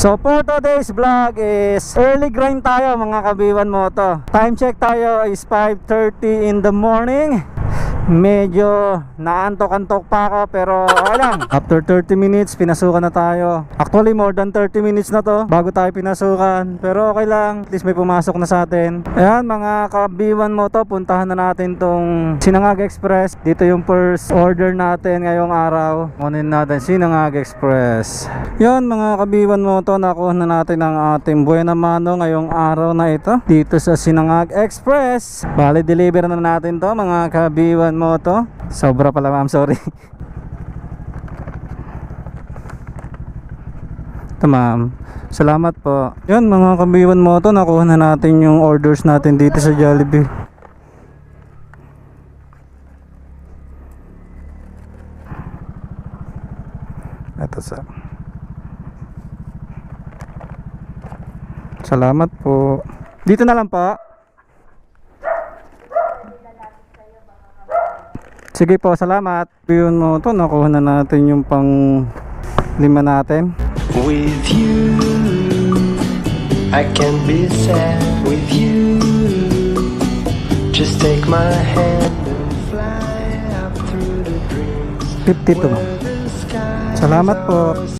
So for today's vlog is early grind tayo mga kabiwan moto. Time check tayo is 5:30 in the morning. Medyo naantok-antok pa ako pero okay lang. After 30 minutes pinasukan na tayo. Actually more than 30 minutes na to bago tayo pinasukan, pero okay lang, at least may pumasok na sa atin. Ayan mga kabiwan mo to, puntahan na natin tong Sinangag Express. Dito yung first order natin ngayong araw. Kunin natin Sinangag Express. Yun mga kabiwan mo to, nakuha na natin ang ating buena mano ngayong araw na ito dito sa Sinangag Express. Bali deliver na natin to mga kabiwan mo to. Sobra pala ma'am, sorry. Ito ma'am, salamat po. Yun mga kabiwan mo to, nakuha na natin yung orders natin dito sa Jollibee. Ito sa salamat po. Dito na lang po. Sige po, salamat. Yun mo to, nakuha na natin yung pang 5 natin. With you, I can be sad with you. Just take my hand and fly up through the dreams. 52. Salamat po.